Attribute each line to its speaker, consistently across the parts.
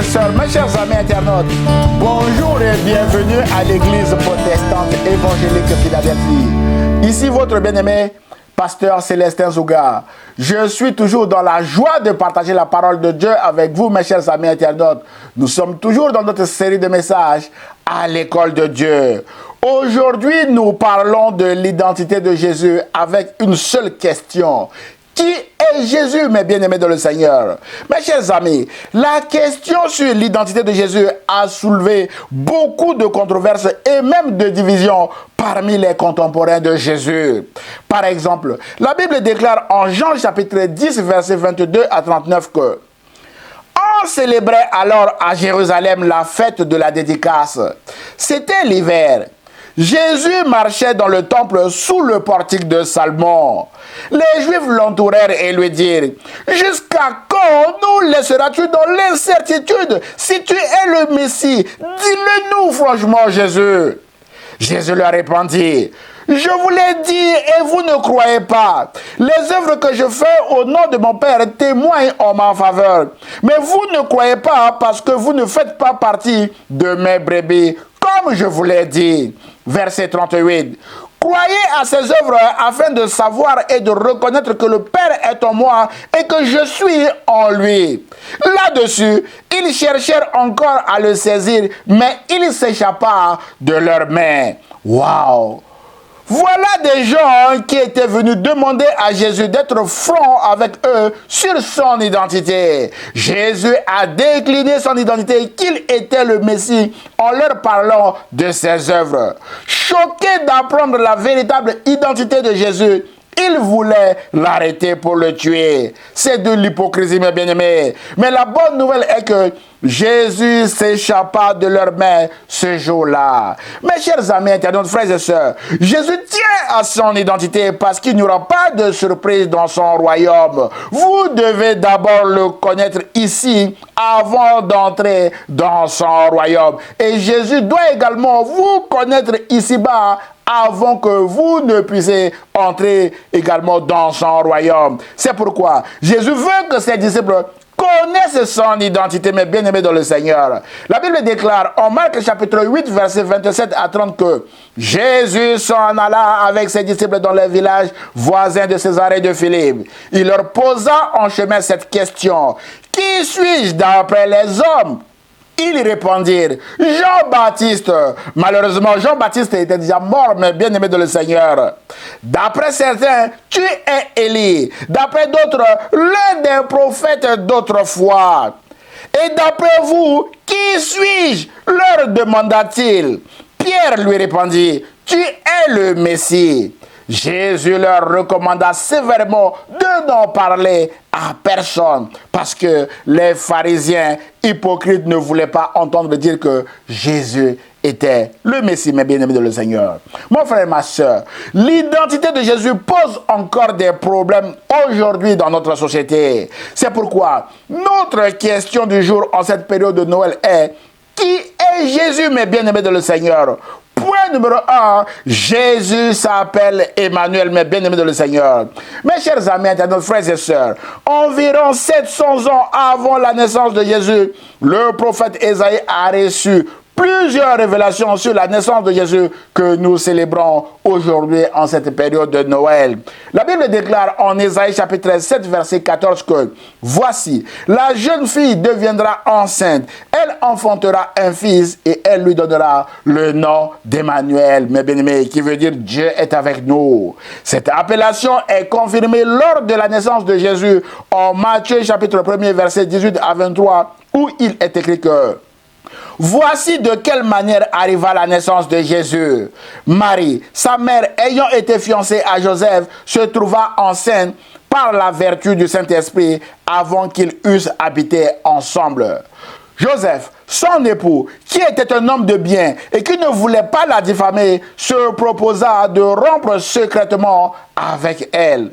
Speaker 1: et sœurs, mes chers amis internautes, bonjour et bienvenue à l'église protestante évangélique Philadelphie. Ici votre bien-aimé, pasteur Célestin Zouga. Je suis toujours dans la joie de partager la parole de Dieu avec vous, mes chers amis internautes. Nous sommes toujours dans notre série de messages à l'école de Dieu. Aujourd'hui, nous parlons de l'identité de Jésus avec une seule question. Qui est Jésus, mes bien-aimés dans le Seigneur? Mes chers amis, la question sur l'identité de Jésus a soulevé beaucoup de controverses et même de divisions parmi les contemporains de Jésus. Par exemple, la Bible déclare en Jean chapitre 10, versets 22 à 39 que on célébrait alors à Jérusalem la fête de la dédicace. C'était l'hiver. Jésus marchait dans le temple sous le portique de Salomon. Les Juifs l'entourèrent et lui dirent: « Jusqu'à quand nous laisseras-tu dans l'incertitude? Si tu es le Messie, dis-le-nous franchement, Jésus. » Jésus leur répondit: « Je vous l'ai dit et vous ne croyez pas. Les œuvres que je fais au nom de mon Père témoignent en ma faveur. Mais vous ne croyez pas parce que vous ne faites pas partie de mes brebis, comme je vous l'ai dit. » Verset 38. Croyez à ces œuvres afin de savoir et de reconnaître que le Père est en moi et que je suis en lui. Là-dessus, ils cherchèrent encore à le saisir, mais il s'échappa de leurs mains. Waouh! Voilà des gens qui étaient venus demander à Jésus d'être franc avec eux sur son identité. Jésus a décliné son identité qu'il était le Messie en leur parlant de ses œuvres. Choqués d'apprendre la véritable identité de Jésus, ils voulaient l'arrêter pour le tuer. C'est de l'hypocrisie, mes bien-aimés. Mais la bonne nouvelle est que Jésus s'échappa de leurs mains ce jour-là. Mes chers amis internautes, frères et sœurs, Jésus tient à son identité parce qu'il n'y aura pas de surprise dans son royaume. Vous devez d'abord le connaître ici avant d'entrer dans son royaume. Et Jésus doit également vous connaître ici-bas avant que vous ne puissiez entrer également dans son royaume. C'est pourquoi Jésus veut que ses disciples connaissent son identité, mes bien-aimés dans le Seigneur. La Bible déclare en Marc chapitre 8, versets 27 à 30 que Jésus s'en alla avec ses disciples dans les villages voisins de Césarée et de Philippe. Il leur posa en chemin cette question: qui suis-je d'après les hommes? Ils répondirent: Jean-Baptiste. Malheureusement, Jean-Baptiste était déjà mort, mais bien aimé de le Seigneur. D'après certains, tu es Élie. D'après d'autres, l'un des prophètes d'autrefois. Et d'après vous, qui suis-je? Leur demanda-t-il. Pierre lui répondit: tu es le Messie. Jésus leur recommanda sévèrement de n'en parler à personne parce que les pharisiens hypocrites ne voulaient pas entendre dire que Jésus était le Messie, mes bien-aimés de le Seigneur. Mon frère et ma soeur, l'identité de Jésus pose encore des problèmes aujourd'hui dans notre société. C'est pourquoi notre question du jour en cette période de Noël est: qui est Jésus, mes bien-aimés de le Seigneur? Point numéro 1, Jésus s'appelle Emmanuel, mes bien-aimés de le Seigneur. Mes chers amis, internautes, frères et sœurs, environ 700 ans avant la naissance de Jésus, le prophète Ésaïe a reçu plusieurs révélations sur la naissance de Jésus que nous célébrons aujourd'hui en cette période de Noël. La Bible déclare en Ésaïe chapitre 7 verset 14 que « Voici, la jeune fille deviendra enceinte, elle enfantera un fils et elle lui donnera le nom d'Emmanuel, mes bien-aimés, qui veut dire Dieu est avec nous. » Cette appellation est confirmée lors de la naissance de Jésus en Matthieu chapitre 1 verset 18 à 23 où il est écrit que voici de quelle manière arriva la naissance de Jésus. Marie, sa mère, ayant été fiancée à Joseph, se trouva enceinte par la vertu du Saint-Esprit avant qu'ils eussent habité ensemble. Joseph, son époux, qui était un homme de bien et qui ne voulait pas la diffamer, se proposa de rompre secrètement avec elle.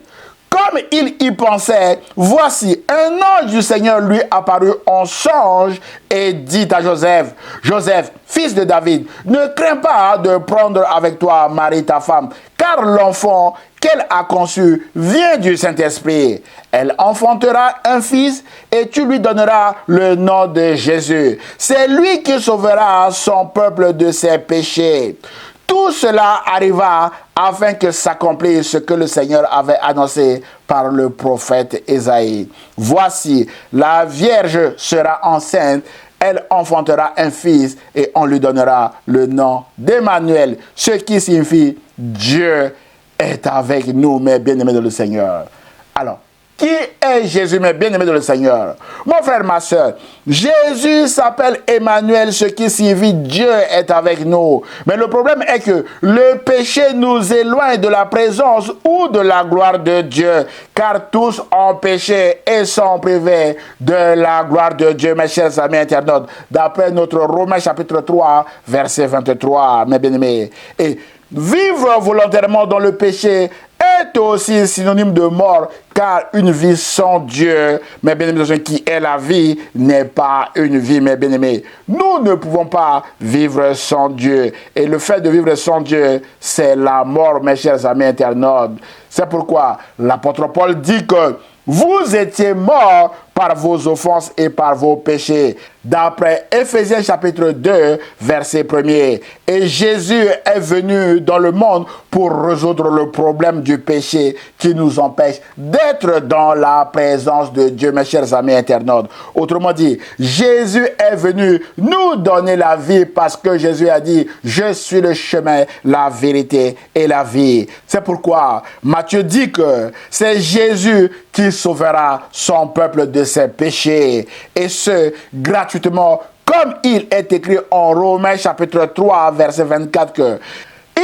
Speaker 1: Comme il y pensait, voici, un ange du Seigneur lui apparut en songe et dit à Joseph, Joseph, fils de David, ne crains pas de prendre avec toi Marie ta femme, car l'enfant qu'elle a conçu vient du Saint-Esprit. Elle enfantera un fils et tu lui donneras le nom de Jésus. C'est lui qui sauvera son peuple de ses péchés. Tout cela arriva afin que s'accomplisse ce que le Seigneur avait annoncé par le prophète Ésaïe. Voici, la Vierge sera enceinte, elle enfantera un fils et on lui donnera le nom d'Emmanuel, ce qui signifie Dieu est avec nous, mes bien-aimés dans le Seigneur. Alors, qui est Jésus, mes bien-aimés dans le Seigneur? Mon frère, ma soeur, Jésus s'appelle Emmanuel, ce qui signifie Dieu est avec nous. Mais le problème est que le péché nous éloigne de la présence ou de la gloire de Dieu, car tous ont péché et sont privés de la gloire de Dieu, mes chers amis internautes, d'après notre Romains chapitre 3, verset 23, mes bien-aimés. Et vivre volontairement dans le péché est aussi synonyme de mort, car une vie sans Dieu, mes bien-aimés, qui est la vie, n'est pas une vie, mes bien-aimés. Nous ne pouvons pas vivre sans Dieu. Et le fait de vivre sans Dieu, c'est la mort, mes chers amis internautes. C'est pourquoi l'apôtre Paul dit que vous étiez morts par vos offenses et par vos péchés. D'après Éphésiens chapitre 2, verset 1er. Et Jésus est venu dans le monde pour résoudre le problème du péché qui nous empêche d'être dans la présence de Dieu, mes chers amis internautes. Autrement dit, Jésus est venu nous donner la vie parce que Jésus a dit, je suis le chemin, la vérité et la vie. C'est pourquoi Matthieu dit que c'est Jésus qui sauvera son peuple de ses péchés, et ce, gratuitement, comme il est écrit en Romains chapitre 3, verset 24, que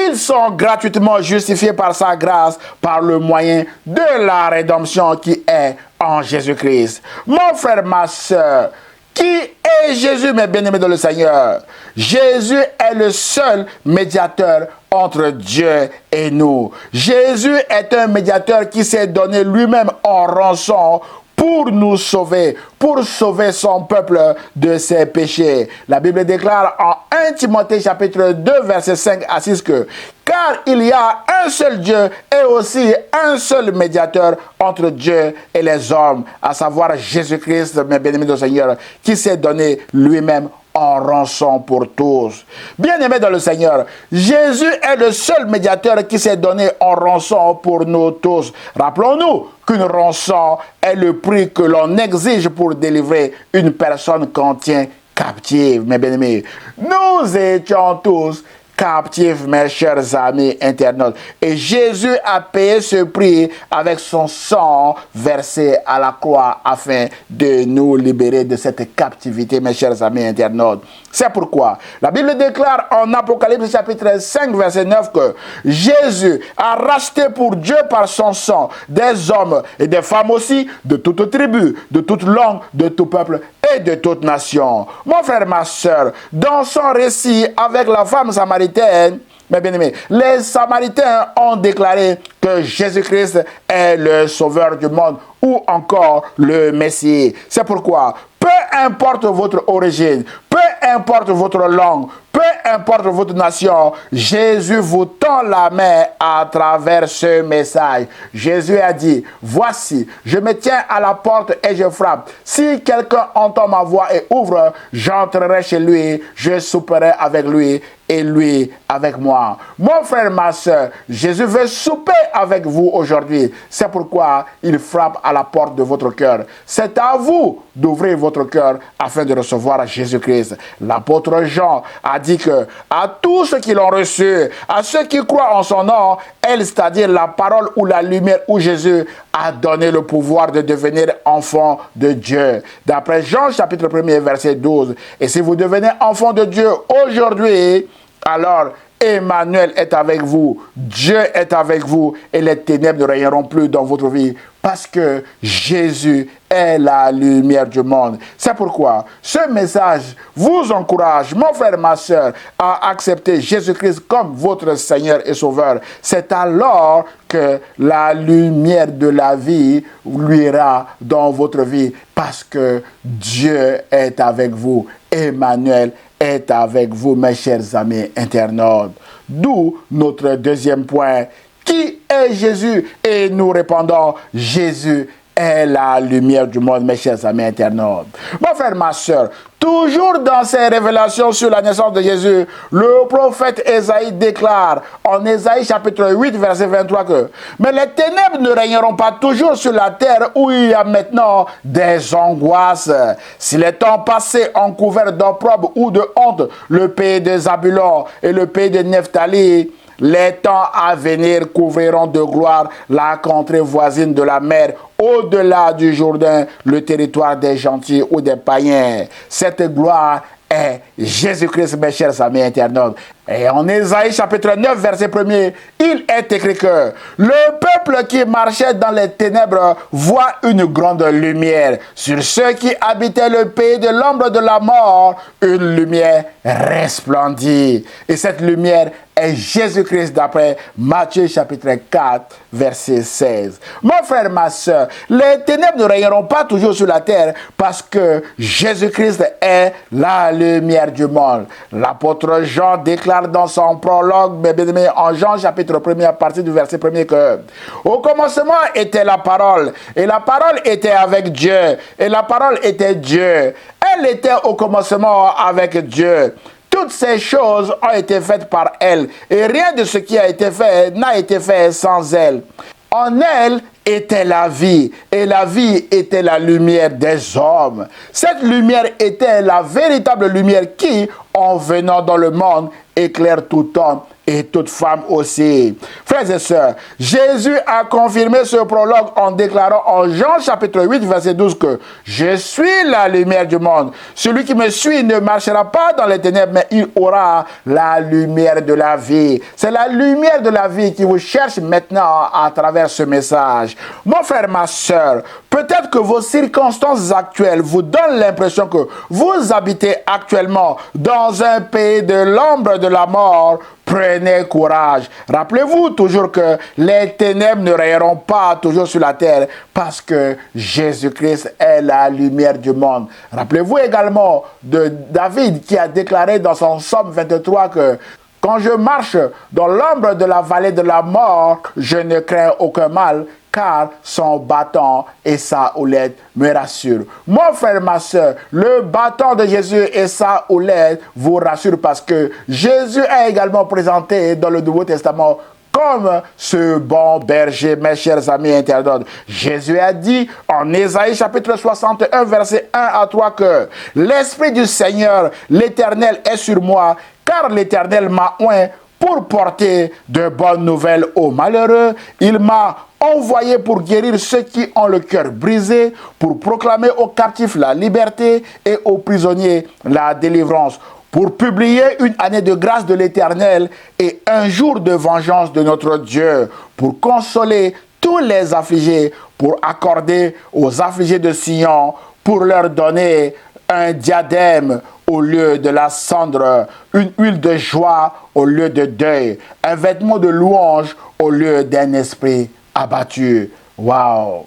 Speaker 1: ils sont gratuitement justifiés par sa grâce, par le moyen de la rédemption qui est en Jésus-Christ. Mon frère, ma soeur, qui est Jésus, mes bien-aimés dans le Seigneur? Jésus est le seul médiateur entre Dieu et nous. Jésus est un médiateur qui s'est donné lui-même en rançon pour nous sauver, pour sauver son peuple de ses péchés. La Bible déclare en 1 Timothée chapitre 2 verset 5 à 6 que car il y a un seul Dieu et aussi un seul médiateur entre Dieu et les hommes, à savoir Jésus-Christ, mes bien-aimés du Seigneur, qui s'est donné lui-même en rançon pour tous. Bien-aimés dans le Seigneur, Jésus est le seul médiateur qui s'est donné en rançon pour nous tous. Rappelons-nous qu'une rançon est le prix que l'on exige pour délivrer une personne qu'on tient captive, mes bien-aimés. Nous étions tous captifs, mes chers amis internautes. Et Jésus a payé ce prix avec son sang versé à la croix afin de nous libérer de cette captivité, mes chers amis internautes. C'est pourquoi la Bible déclare en Apocalypse chapitre 5 verset 9 que Jésus a racheté pour Dieu par son sang des hommes et des femmes aussi, de toute tribu, de toute langue, de tout peuple et de toute nation. Mon frère, ma soeur, dans son récit avec la femme samaritaine, mes bien-aimés, les Samaritains ont déclaré que Jésus-Christ est le sauveur du monde ou encore le Messie. C'est pourquoi, peu importe votre origine, peu importe votre langue, peu importe votre nation, Jésus vous tend la main à travers ce message. Jésus a dit, voici, je me tiens à la porte et je frappe. Si quelqu'un entend ma voix et ouvre, j'entrerai chez lui, je souperai avec lui et lui avec moi. Mon frère, ma soeur, Jésus veut souper avec vous aujourd'hui. C'est pourquoi il frappe à la porte de votre cœur. C'est à vous d'ouvrir votre cœur afin de recevoir Jésus-Christ. L'apôtre Jean a dit que à tous ceux qui l'ont reçu, à ceux qui croient en son nom, elle, c'est-à-dire la parole ou la lumière où Jésus a donné le pouvoir de devenir enfant de Dieu. D'après Jean chapitre 1er verset 12. Et si vous devenez enfant de Dieu aujourd'hui, Alors, Emmanuel est avec vous, Dieu est avec vous et les ténèbres ne régneront plus dans votre vie parce que Jésus est la lumière du monde. C'est pourquoi ce message vous encourage, mon frère, ma soeur, à accepter Jésus-Christ comme votre Seigneur et Sauveur. C'est alors que la lumière de la vie luira dans votre vie parce que Dieu est avec vous. Emmanuel est avec vous, mes chers amis internautes. D'où notre deuxième point. Qui est Jésus? Et nous répondons, Jésus est la lumière du monde, mes chers amis internautes. Mon frère, ma soeur, toujours dans ses révélations sur la naissance de Jésus, le prophète Ésaïe déclare en Ésaïe chapitre 8, verset 23 que « Mais les ténèbres ne régneront pas toujours sur la terre où il y a maintenant des angoisses. Si les temps passés ont couvert d'opprobre ou de honte le pays de Zabulon et le pays de Nephtali, les temps à venir couvriront de gloire la contrée voisine de la mer, au-delà du Jourdain, le territoire des gentils ou des païens. Cette gloire est Jésus-Christ, mes chers amis internautes. Et en Ésaïe chapitre 9, verset 1er, il est écrit que le peuple qui marchait dans les ténèbres voit une grande lumière. Sur ceux qui habitaient le pays de l'ombre de la mort, une lumière resplendit. Et cette lumière est Jésus-Christ d'après Matthieu chapitre 4, verset 16. Mon frère, ma soeur, les ténèbres ne régneront pas toujours sur la terre parce que Jésus-Christ est la lumière du monde. L'apôtre Jean déclare dans son prologue, en Jean chapitre 1 à partir du verset 1er que au commencement était la parole et la parole était avec Dieu et la parole était Dieu. Elle était au commencement avec Dieu. Toutes ces choses ont été faites par elle et rien de ce qui a été fait n'a été fait sans elle. En elle était la vie, et la vie était la lumière des hommes. Cette lumière était la véritable lumière qui, en venant dans le monde, éclaire tout homme et toute femme aussi. Frères et sœurs, Jésus a confirmé ce prologue en déclarant en Jean chapitre 8, verset 12 que « Je suis la lumière du monde. Celui qui me suit ne marchera pas dans les ténèbres, mais il aura la lumière de la vie. » C'est la lumière de la vie qui vous cherche maintenant à travers ce message. Mon frère, ma sœur, peut-être que vos circonstances actuelles vous donnent l'impression que vous habitez actuellement dans un pays de l'ombre de la mort. Prenez courage. Rappelez-vous toujours que les ténèbres ne rayeront pas toujours sur la terre parce que Jésus-Christ est la lumière du monde. Rappelez-vous également de David qui a déclaré dans son psaume 23 que quand je marche dans l'ombre de la vallée de la mort, je ne crains aucun mal, car son bâton et sa houlette me rassurent. Mon frère, ma soeur, le bâton de Jésus et sa houlette vous rassurent parce que Jésus est également présenté dans le Nouveau Testament comme ce bon berger, mes chers amis internautes. Jésus a dit en Ésaïe chapitre 61, verset 1 à 3 que « L'Esprit du Seigneur, l'Éternel est sur moi, car l'Éternel m'a oint pour porter de bonnes nouvelles aux malheureux. Il m'a envoyé pour guérir ceux qui ont le cœur brisé, pour proclamer aux captifs la liberté et aux prisonniers la délivrance, pour publier une année de grâce de l'Éternel et un jour de vengeance de notre Dieu, pour consoler tous les affligés, pour accorder aux affligés de Sion, pour leur donner un diadème au lieu de la cendre, une huile de joie au lieu de deuil, un vêtement de louange au lieu d'un esprit abattu. Waouh!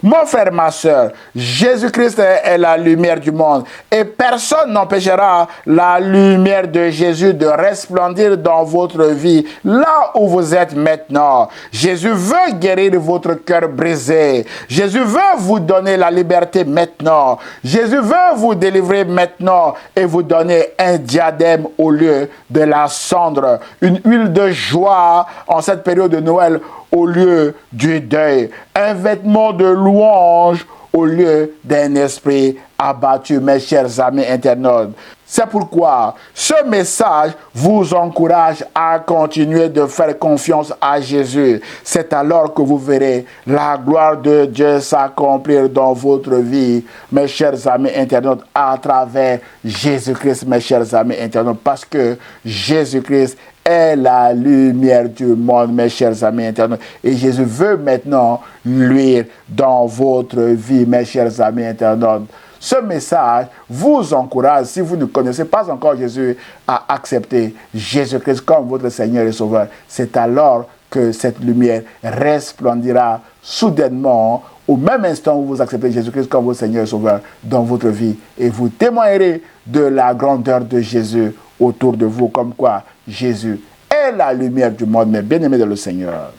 Speaker 1: Mon frère, ma soeur, Jésus-Christ est la lumière du monde et personne n'empêchera la lumière de Jésus de resplendir dans votre vie, là où vous êtes maintenant. Jésus veut guérir votre cœur brisé. Jésus veut vous donner la liberté maintenant. Jésus veut vous délivrer maintenant et vous donner un diadème au lieu de la cendre, une huile de joie en cette période de Noël au lieu du deuil, un vêtement de louange au lieu d'un esprit abattu, mes chers amis internautes. C'est pourquoi ce message vous encourage à continuer de faire confiance à Jésus. C'est alors que vous verrez la gloire de Dieu s'accomplir dans votre vie, mes chers amis internautes, à travers Jésus-Christ, mes chers amis internautes, parce que Jésus-Christ est la lumière du monde, mes chers amis internautes. Et Jésus veut maintenant luire dans votre vie, mes chers amis internautes. Ce message vous encourage, si vous ne connaissez pas encore Jésus, à accepter Jésus-Christ comme votre Seigneur et Sauveur. C'est alors que cette lumière resplendira soudainement au même instant où vous acceptez Jésus-Christ comme votre Seigneur et Sauveur dans votre vie. Et vous témoignerez de la grandeur de Jésus autour de vous, comme quoi Jésus est la lumière du monde, mais bien-aimé de le Seigneur.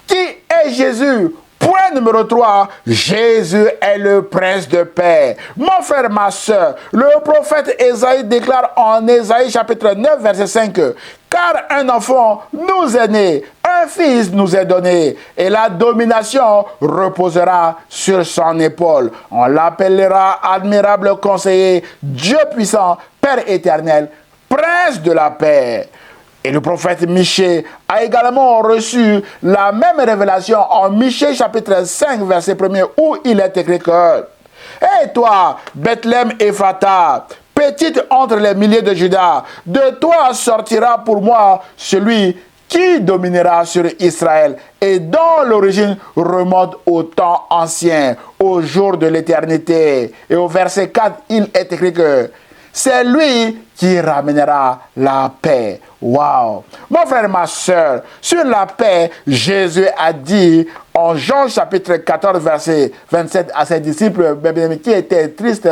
Speaker 1: Qui est Jésus? Point numéro 3, Jésus est le prince de paix. Mon frère, ma soeur, le prophète Ésaïe déclare en Ésaïe chapitre 9, verset 5, « Car un enfant nous est né, un fils nous est donné, et la domination reposera sur son épaule. On l'appellera admirable conseiller, Dieu puissant, Père éternel, prince de la paix. » Et le prophète Michée a également reçu la même révélation en Michée chapitre 5 verset 1er où il est écrit que « Et toi, Bethléem Ephrata, petite entre les milliers de Juda, de toi sortira pour moi celui qui dominera sur Israël et dont l'origine remonte au temps ancien, au jour de l'éternité. » Et au verset 4, il est écrit que c'est lui qui ramènera la paix. Wow! Mon frère, ma soeur, sur la paix, Jésus a dit en Jean chapitre 14, verset 27 à ses disciples qui étaient tristes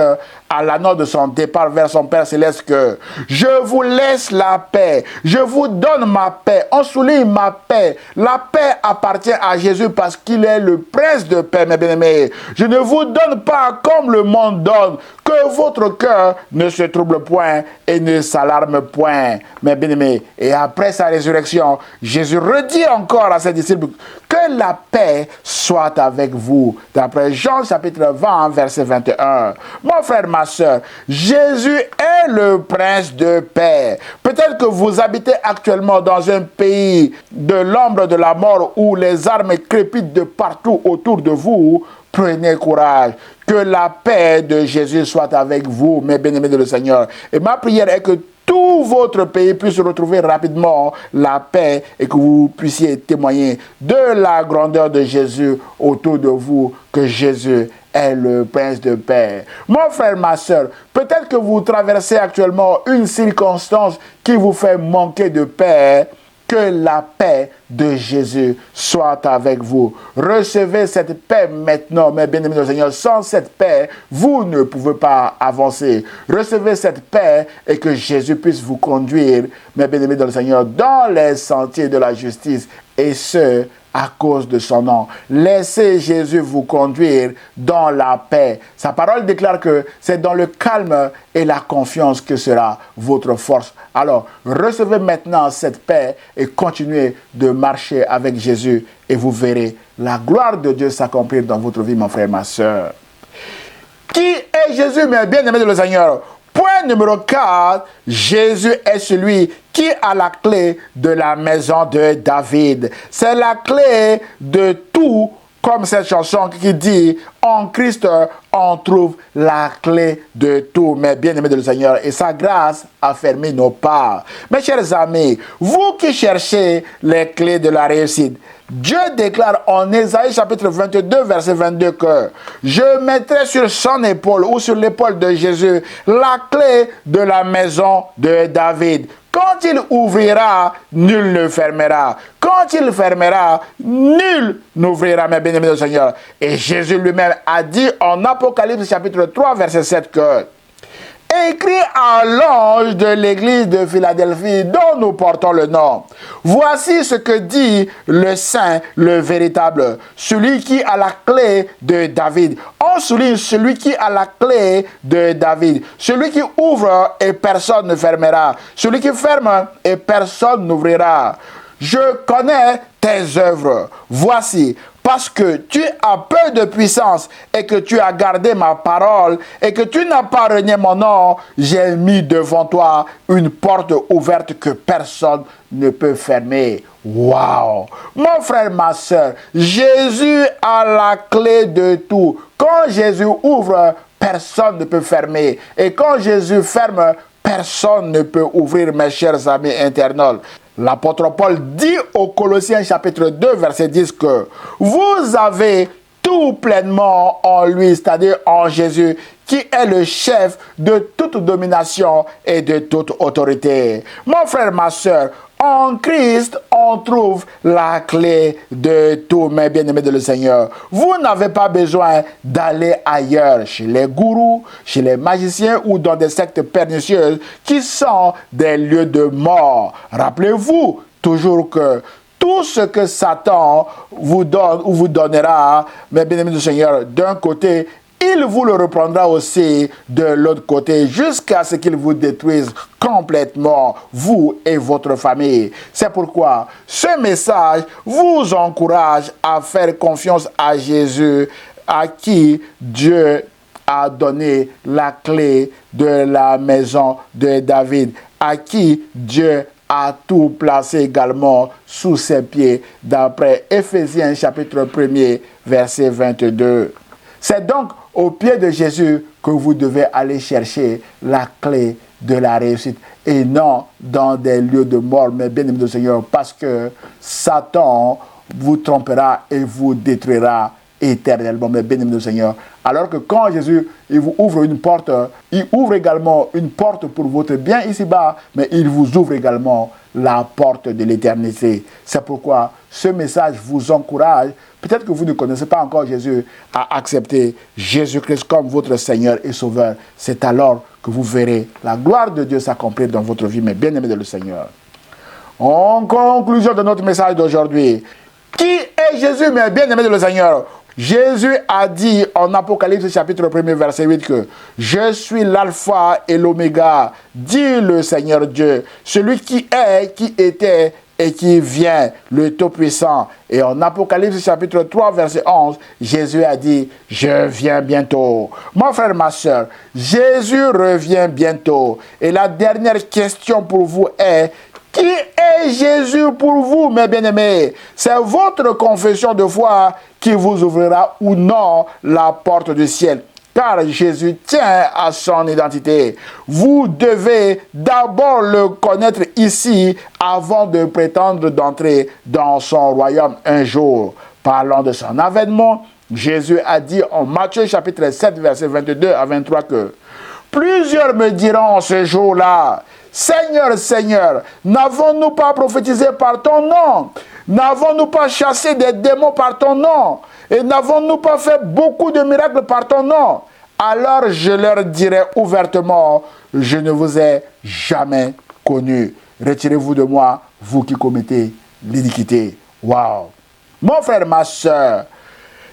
Speaker 1: à l'annonce de son départ vers son Père Céleste que « Je vous laisse la paix, je vous donne ma paix. » On souligne ma paix. La paix appartient à Jésus parce qu'il est le prince de paix, mes bien-aimés. Je ne vous donne pas comme le monde donne, que votre cœur ne se trouble point et ne s'alarme point, mes bien-aimés. Et après sa résurrection, Jésus redit encore à ses disciples que la paix soit avec vous. D'après Jean chapitre 20, verset 21. Mon frère, ma soeur, Jésus est le prince de paix. Peut-être que vous habitez actuellement dans un pays de l'ombre de la mort où les armes crépitent de partout autour de vous. Prenez courage. Que la paix de Jésus soit avec vous, mes bien-aimés de le Seigneur. Et ma prière est que tout votre pays puisse retrouver rapidement la paix et que vous puissiez témoigner de la grandeur de Jésus autour de vous, que Jésus est le prince de paix. Mon frère, ma soeur, peut-être que vous traversez actuellement une circonstance qui vous fait manquer de paix. Que la paix de Jésus soit avec vous. Recevez cette paix maintenant, mes bien-aimés du Seigneur. Sans cette paix, vous ne pouvez pas avancer. Recevez cette paix et que Jésus puisse vous conduire, mes bien-aimés du Seigneur, dans les sentiers de la justice, et ce, à cause de son nom. Laissez Jésus vous conduire dans la paix. Sa parole déclare que c'est dans le calme et la confiance que sera votre force. Alors, recevez maintenant cette paix et continuez de marcher avec Jésus et vous verrez la gloire de Dieu s'accomplir dans votre vie, mon frère, ma soeur. Qui est Jésus, mes bien-aimés de le Seigneur? Point numéro 4, Jésus est celui qui a la clé de la maison de David. C'est la clé de tout, comme cette chanson qui dit « En Christ, on trouve la clé de tout, mes bien-aimés de le Seigneur, et sa grâce a fermé nos pas. » Mes chers amis, vous qui cherchez les clés de la réussite, Dieu déclare en Ésaïe chapitre 22, verset 22 que « Je mettrai sur son épaule ou sur l'épaule de Jésus la clé de la maison de David. Quand il ouvrira, nul ne fermera. Quand il fermera, nul n'ouvrira, mes bien-aimés du Seigneur. » Et Jésus lui-même a dit en Apocalypse chapitre 3, verset 7 que « Écrit à l'ange de l'église de Philadelphie dont nous portons le nom. Voici ce que dit le Saint, le véritable, celui qui a la clé de David. » On souligne celui qui a la clé de David. Celui qui ouvre et personne ne fermera. Celui qui ferme et personne n'ouvrira. Je connais tes œuvres. Voici, parce que tu as peu de puissance et que tu as gardé ma parole et que tu n'as pas renié mon nom, j'ai mis devant toi une porte ouverte que personne ne peut fermer. Waouh! Mon frère, ma soeur, Jésus a la clé de tout. Quand Jésus ouvre, personne ne peut fermer. Et quand Jésus ferme, personne ne peut ouvrir, mes chers amis internautes. L'apôtre Paul dit aux Colossiens chapitre 2 verset 10 que vous avez tout pleinement en lui, c'est-à-dire en Jésus, qui est le chef de toute domination et de toute autorité. Mon frère, ma soeur, en Christ, on trouve la clé de tout, mes bien-aimés de le Seigneur. Vous n'avez pas besoin d'aller ailleurs, chez les gourous, chez les magiciens ou dans des sectes pernicieuses qui sont des lieux de mort. Rappelez-vous toujours que tout ce que Satan vous donne ou vous donnera, mes bien-aimés du Seigneur, d'un côté, il vous le reprendra aussi de l'autre côté jusqu'à ce qu'il vous détruise complètement, vous et votre famille. C'est pourquoi ce message vous encourage à faire confiance à Jésus, à qui Dieu a donné la clé de la maison de David, à qui Dieu a tout placé également sous ses pieds, d'après Éphésiens chapitre 1er, verset 22. C'est donc au pied de Jésus que vous devez aller chercher la clé de la réussite et non dans des lieux de mort, mais bien aimé du Seigneur, parce que Satan vous trompera et vous détruira éternellement, mais bien aimé du Seigneur. Alors que quand Jésus il vous ouvre une porte, il ouvre également une porte pour votre bien ici-bas, mais il vous ouvre également la porte de l'éternité. C'est pourquoi ce message vous encourage. Peut-être que vous ne connaissez pas encore Jésus, à accepter Jésus-Christ comme votre Seigneur et Sauveur. C'est alors que vous verrez la gloire de Dieu s'accomplir dans votre vie, mes bien-aimés de le Seigneur. En conclusion de notre message d'aujourd'hui, qui est Jésus, mes bien-aimés de le Seigneur? Jésus a dit en Apocalypse chapitre 1er verset 8 que « Je suis l'alpha et l'oméga, dit le Seigneur Dieu, celui qui est, qui était et qui vient, le Tout-Puissant. » Et en Apocalypse chapitre 3 verset 11, Jésus a dit « Je viens bientôt. » Mon frère, ma soeur, Jésus revient bientôt. Et la dernière question pour vous est: qui est Jésus pour vous, mes bien-aimés? C'est votre confession de foi qui vous ouvrira ou non la porte du ciel. Car Jésus tient à son identité. Vous devez d'abord le connaître ici avant de prétendre d'entrer dans son royaume un jour. Parlant de son avènement, Jésus a dit en Matthieu chapitre 7, verset 22 à 23 que « Plusieurs me diront ce jour-là, Seigneur, Seigneur, n'avons-nous pas prophétisé par ton nom? N'avons-nous pas chassé des démons par ton nom? Et n'avons-nous pas fait beaucoup de miracles par ton nom? Alors je leur dirai ouvertement, je ne vous ai jamais connu. Retirez-vous de moi, vous qui commettez l'iniquité. » Waouh! Mon frère, ma soeur,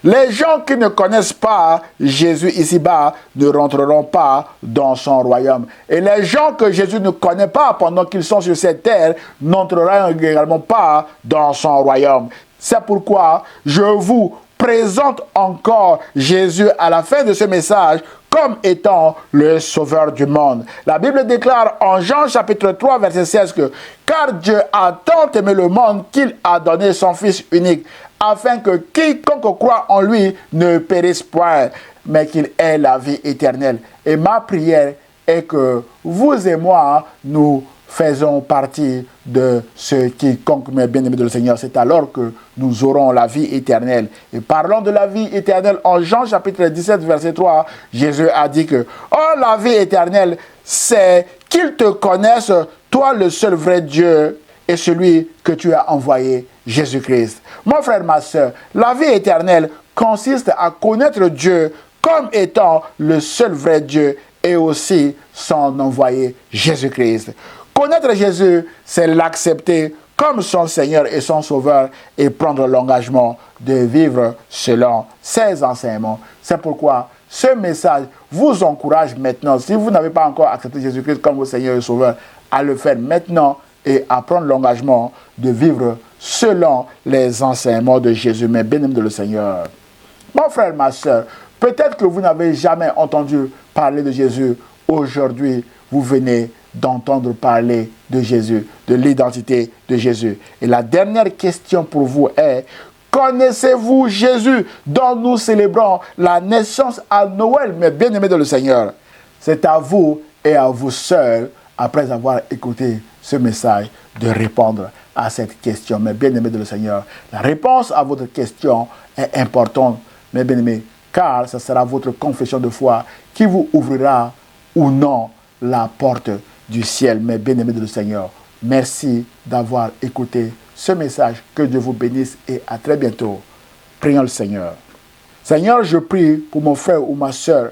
Speaker 1: les gens qui ne connaissent pas Jésus ici-bas ne rentreront pas dans son royaume. Et les gens que Jésus ne connaît pas pendant qu'ils sont sur cette terre n'entreront également pas dans son royaume. C'est pourquoi je vous présente encore Jésus à la fin de ce message comme étant le sauveur du monde. La Bible déclare en Jean chapitre 3 verset 16 que « Car Dieu a tant aimé le monde qu'il a donné son Fils unique, afin que quiconque croit en lui ne périsse point, mais qu'il ait la vie éternelle. » Et ma prière est que vous et moi, nous faisons partie de ceux qui conquèrent, mes bien-aimés de le Seigneur. C'est alors que nous aurons la vie éternelle. Et parlant de la vie éternelle, en Jean chapitre 17, verset 3, Jésus a dit que « Oh, la vie éternelle, c'est qu'ils te connaissent, toi le seul vrai Dieu, et celui que tu as envoyé, Jésus-Christ. » Mon frère, ma soeur, la vie éternelle consiste à connaître Dieu comme étant le seul vrai Dieu et aussi son envoyé, Jésus-Christ. Connaître Jésus, c'est l'accepter comme son Seigneur et son Sauveur et prendre l'engagement de vivre selon ses enseignements. C'est pourquoi ce message vous encourage maintenant, si vous n'avez pas encore accepté Jésus-Christ comme votre Seigneur et Sauveur, à le faire maintenant, et à prendre l'engagement de vivre selon les enseignements de Jésus. Mais bien-aimé de le Seigneur, mon frère, ma soeur, peut-être que vous n'avez jamais entendu parler de Jésus. Aujourd'hui, vous venez d'entendre parler de Jésus, de l'identité de Jésus. Et la dernière question pour vous est, connaissez-vous Jésus dont nous célébrons la naissance à Noël? Mais bien-aimé de le Seigneur, c'est à vous et à vous seuls, après avoir écouté ce message, de répondre à cette question. Mais bien-aimé de le Seigneur, la réponse à votre question est importante, mais bien-aimé, car ce sera votre confession de foi qui vous ouvrira ou non la porte du ciel. Mais bien-aimé de le Seigneur, merci d'avoir écouté ce message. Que Dieu vous bénisse et à très bientôt. Prions le Seigneur. Seigneur, je prie pour mon frère ou ma soeur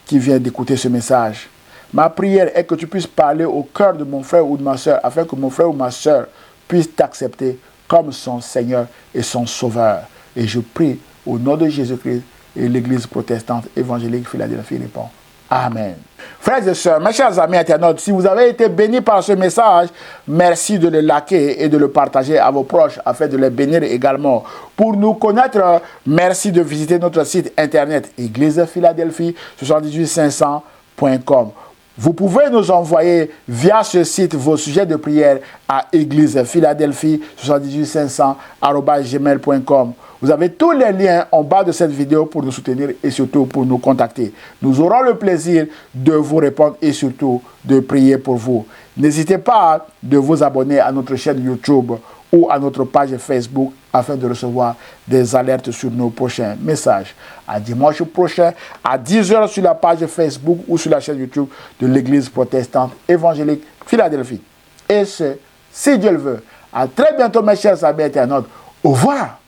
Speaker 1: qui vient d'écouter ce message. Ma prière est que tu puisses parler au cœur de mon frère ou de ma soeur, afin que mon frère ou ma soeur puisse t'accepter comme son Seigneur et son Sauveur. Et je prie au nom de Jésus-Christ et l'Église protestante évangélique Philadelphie répond. Amen. Frères et sœurs, mes chers amis internautes, si vous avez été bénis par ce message, merci de le liker et de le partager à vos proches afin de les bénir également. Pour nous connaître, merci de visiter notre site internet églisephiladelphie 78500.com. Vous pouvez nous envoyer via ce site vos sujets de prière à églisephiladelphie 78500@gmail.com. Vous avez tous les liens en bas de cette vidéo pour nous soutenir et surtout pour nous contacter. Nous aurons le plaisir de vous répondre et surtout de prier pour vous. N'hésitez pas de vous abonner à notre chaîne YouTube ou à notre page Facebook afin de recevoir des alertes sur nos prochains messages. À dimanche prochain à 10h sur la page Facebook ou sur la chaîne YouTube de l'Église protestante évangélique Philadelphie. Et ce, si Dieu le veut. À très bientôt mes chers amis internautes. Au revoir.